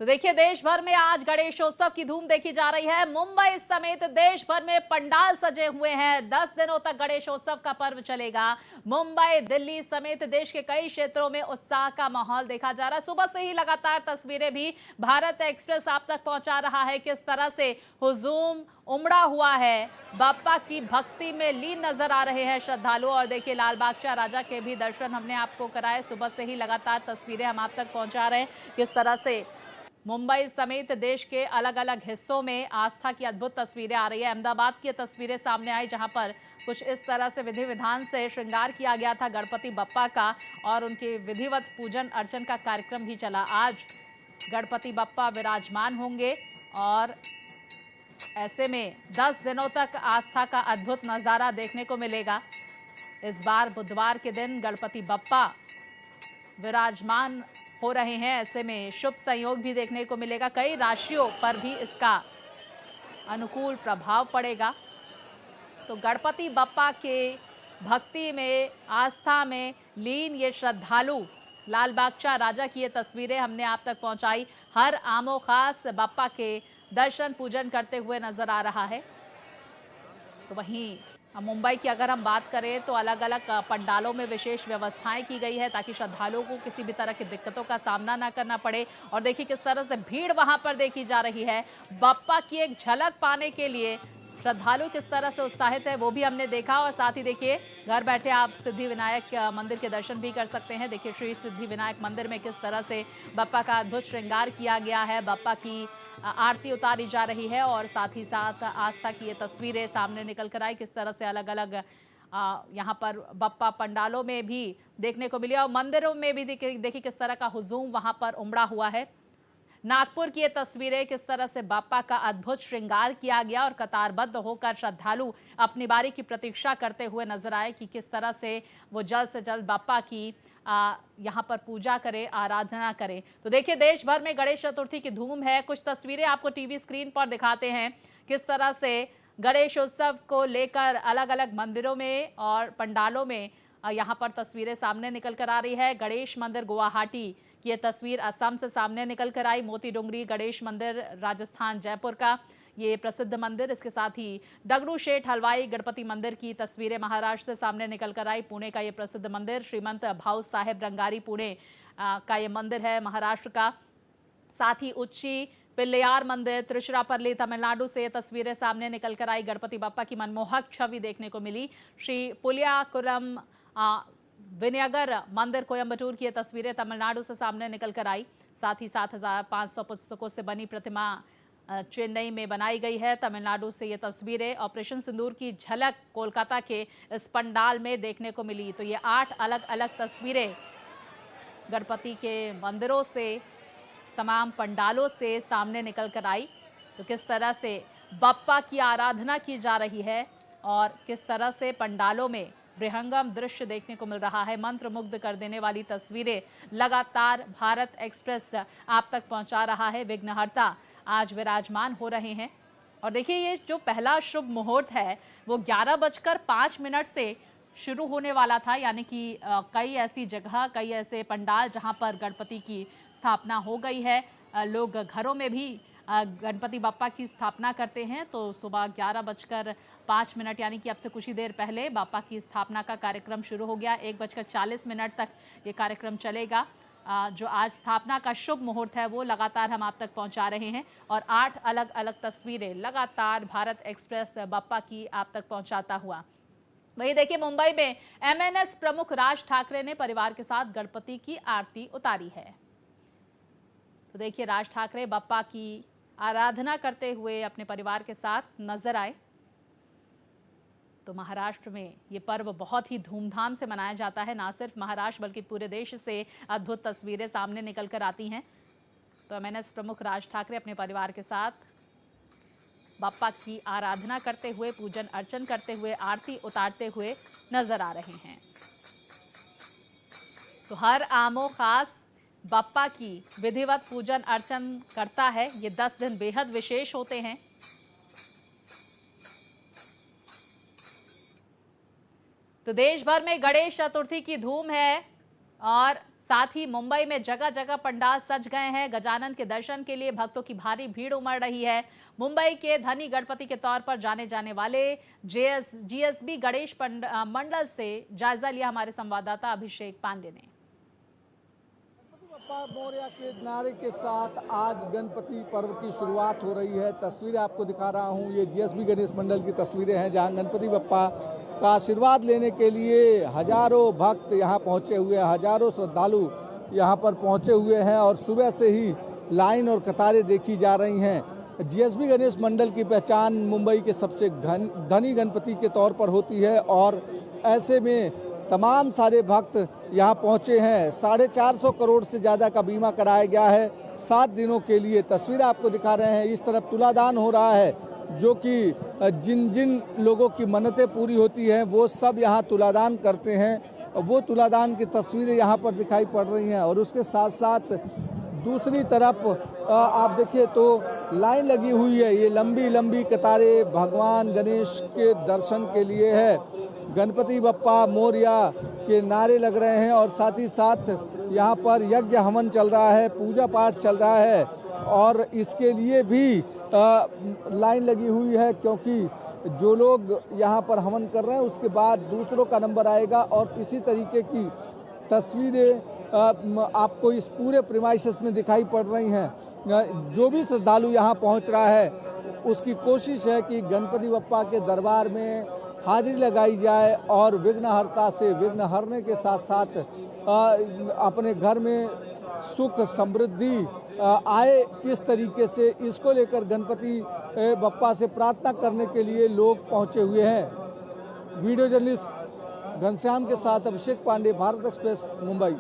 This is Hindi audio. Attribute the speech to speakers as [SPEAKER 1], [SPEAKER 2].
[SPEAKER 1] तो देखिए, देश भर में आज गणेशोत्सव की धूम देखी जा रही है। मुंबई समेत देश भर में पंडाल सजे हुए हैं। 10 दिनों तक गणेशोत्सव का पर्व चलेगा। मुंबई, दिल्ली समेत देश के कई क्षेत्रों में उत्साह का माहौल देखा जा रहा है। सुबह से ही लगातार तस्वीरें भी भारत एक्सप्रेस आप तक पहुंचा रहा है। किस तरह से हुजूम उमड़ा हुआ है, बाप्पा की भक्ति में लीन नजर आ रहे हैं श्रद्धालु। और देखिए, लाल बागचा राजा के भी दर्शन हमने आपको कराए। सुबह से ही लगातार तस्वीरें हम आप तक पहुंचा रहे हैं। किस तरह से मुंबई समेत देश के अलग अलग हिस्सों में आस्था की अद्भुत तस्वीरें आ रही है। अहमदाबाद की तस्वीरें सामने आई, जहां पर कुछ इस तरह से विधि विधान से श्रृंगार किया गया था गणपति बप्पा का, और उनके विधिवत पूजन अर्चन का कार्यक्रम भी चला। आज गणपति बप्पा विराजमान होंगे और ऐसे में 10 दिनों तक आस्था का अद्भुत नजारा देखने को मिलेगा। इस बार बुधवार के दिन गणपति बप्पा विराजमान हो रहे हैं। ऐसे में शुभ संयोग भी देखने को मिलेगा। कई राशियों पर भी इसका अनुकूल प्रभाव पड़ेगा। तो गणपति बप्पा के भक्ति में, आस्था में लीन ये श्रद्धालु, लाल बागचा राजा की ये तस्वीरें हमने आप तक पहुंचाई। हर आमो खास बप्पा के दर्शन पूजन करते हुए नजर आ रहा है। तो वहीं मुंबई की अगर हम बात करें तो अलग अलग पंडालों में विशेष व्यवस्थाएं की गई है, ताकि श्रद्धालुओं को किसी भी तरह की दिक्कतों का सामना ना करना पड़े। और देखिए किस तरह से भीड़ वहां पर देखी जा रही है। बप्पा की एक झलक पाने के लिए श्रद्धालु किस तरह से उत्साहित है, वो भी हमने देखा। और साथ ही देखिए, घर बैठे आप सिद्धि विनायक मंदिर के दर्शन भी कर सकते हैं। देखिए, श्री सिद्धि विनायक मंदिर में किस तरह से बप्पा का अद्भुत श्रृंगार किया गया है। बप्पा की आरती उतारी जा रही है और साथ ही साथ आस्था की ये तस्वीरें सामने निकल कर आई। किस तरह से अलग अलग यहाँ पर बप्पा पंडालों में भी देखने को मिली, और मंदिरों में भी देखिए किस तरह का हुजूम वहां पर उमड़ा हुआ है। नागपुर की ये तस्वीरें, किस तरह से बाप्पा का अद्भुत श्रृंगार किया गया और कतारबद्ध होकर श्रद्धालु अपनी बारी की प्रतीक्षा करते हुए नजर आए कि किस तरह से वो जल्द से जल्द बाप्पा की यहाँ पर पूजा करें, आराधना करें। तो देखिए, देश भर में गणेश चतुर्थी की धूम है। कुछ तस्वीरें आपको टीवी स्क्रीन पर दिखाते हैं, किस तरह से गणेश उत्सव को लेकर अलग अलग मंदिरों में और पंडालों में यहाँ पर तस्वीरें सामने निकल कर आ रही है। गणेश मंदिर गुवाहाटी की ये तस्वीर असम से सामने निकल कर आई। मोती डोंगरी गणेश मंदिर राजस्थान जयपुर का ये प्रसिद्ध मंदिर, इसके साथ ही डगरू शेठ हलवाई गणपति मंदिर की तस्वीरें महाराष्ट्र से सामने निकल कर आई। पुणे का ये प्रसिद्ध मंदिर श्रीमंत भाऊ साहेब रंगारी पुणे का ये मंदिर है महाराष्ट्र का। साथ ही उच्ची पिल्लैयार मंदिर त्रिशुरापल्ली तमिलनाडु से ये तस्वीरें सामने निकल कर आई। गणपति बप्पा की मनमोहक छवि देखने को मिली। श्री पुलियाकुरम विनयगर मंदिर कोयम्बटूर की ये तस्वीरें तमिलनाडु से सामने निकल कर आई। साथ ही 7500 पुस्तकों से बनी प्रतिमा चेन्नई में बनाई गई है। तमिलनाडु से ये तस्वीरें ऑपरेशन सिंदूर की झलक कोलकाता के इस पंडाल में देखने को मिली। तो ये 8 अलग अलग तस्वीरें गणपति के मंदिरों से, तमाम पंडालों से सामने निकल कर आई। तो किस तरह से बप्पा की आराधना की जा रही है और किस तरह से पंडालों में विहंगम दृश्य देखने को मिल रहा है। मंत्रमुग्ध कर देने वाली तस्वीरें लगातार भारत एक्सप्रेस आप तक पहुंचा रहा है। विघ्नहर्ता आज विराजमान हो रहे हैं। और देखिए, ये जो पहला शुभ मुहूर्त है वो 11:05 से शुरू होने वाला था, यानी कि कई ऐसी जगह, कई ऐसे पंडाल जहां पर गणपति की स्थापना हो गई है। लोग घरों में भी गणपति बप्पा की स्थापना करते हैं। तो सुबह 11:05 यानी कि अब से कुछ ही देर पहले बप्पा की स्थापना का कार्यक्रम शुरू हो गया। 1:40 तक ये कार्यक्रम चलेगा। जो आज स्थापना का शुभ मुहूर्त है वो लगातार हम आप तक पहुंचा रहे हैं, और 8 अलग अलग तस्वीरें लगातार भारत एक्सप्रेस बप्पा की आप तक पहुंचाता हुआ। वहीं देखिए, मुंबई में एमएनएस प्रमुख राज ठाकरे ने परिवार के साथ गणपति की आरती उतारी है। तो देखिए, राज ठाकरे बप्पा की आराधना करते हुए अपने परिवार के साथ नजर आए। तो महाराष्ट्र में ये पर्व बहुत ही धूमधाम से मनाया जाता है। ना सिर्फ महाराष्ट्र बल्कि पूरे देश से अद्भुत तस्वीरें सामने निकल कर आती हैं। तो एमएनएस प्रमुख राज ठाकरे अपने परिवार के साथ बप्पा की आराधना करते हुए, पूजन अर्चन करते हुए, आरती उतारते हुए नजर आ रहे हैं। तो हर आमो खास बप्पा की विधिवत पूजन अर्चन करता है। ये 10 दिन बेहद विशेष होते हैं। तो देश भर में गणेश चतुर्थी की धूम है और साथ ही मुंबई में जगह जगह पंडाल सज गए हैं। गजानन के दर्शन के लिए भक्तों की भारी भीड़ उमड़ रही है। मुंबई के धनी गणपति के तौर पर जाने जाने वाले जीएसबी गणेश मंडल से जायजा लिया हमारे संवाददाता अभिषेक पांडे ने।
[SPEAKER 2] बप्पा मोरया के नारे के साथ आज गणपति पर्व की शुरुआत हो रही है। तस्वीरें आपको दिखा रहा हूं, ये जीएसबी गणेश मंडल की तस्वीरें हैं, जहां गणपति बप्पा का आशीर्वाद लेने के लिए हजारों भक्त यहां पहुंचे हुए हैं, हजारों श्रद्धालु यहां पर पहुंचे हुए हैं और सुबह से ही लाइन और कतारें देखी जा रही हैं। जीएसबी गणेश मंडल की पहचान मुंबई के सबसे धनी गणपति के तौर पर होती है और ऐसे में तमाम सारे भक्त यहाँ पहुँचे हैं। 450 करोड़ से ज़्यादा का बीमा कराया गया है 7 दिनों के लिए। तस्वीर आपको दिखा रहे हैं, इस तरफ तुलादान हो रहा है, जो कि जिन जिन लोगों की मन्नतें पूरी होती हैं वो सब यहाँ तुलादान करते हैं। वो तुलादान की तस्वीरें यहाँ पर दिखाई पड़ रही हैं और उसके साथ साथ दूसरी तरफ आप देखिए तो लाइन लगी हुई है। ये लंबी लंबी कतारें भगवान गणेश के दर्शन के लिए है। गणपति बप्पा मोरया के नारे लग रहे हैं और साथ ही साथ यहाँ पर यज्ञ हवन चल रहा है, पूजा पाठ चल रहा है और इसके लिए भी लाइन लगी हुई है, क्योंकि जो लोग यहाँ पर हवन कर रहे हैं उसके बाद दूसरों का नंबर आएगा। और इसी तरीके की तस्वीरें आपको इस पूरे प्रीमाइसेस में दिखाई पड़ रही हैं। जो भी श्रद्धालु यहाँ पहुँच रहा है उसकी कोशिश है कि गणपति बप्पा के दरबार में हाजिरी लगाई जाए और विघ्नहर्ता से विघ्न हरने के साथ साथ अपने घर में सुख समृद्धि आए, किस तरीके से इसको लेकर गणपति बप्पा से प्रार्थना करने के लिए लोग पहुंचे हुए हैं। वीडियो जर्नलिस्ट घनश्याम के साथ अभिषेक पांडे, भारत एक्सप्रेस, मुंबई।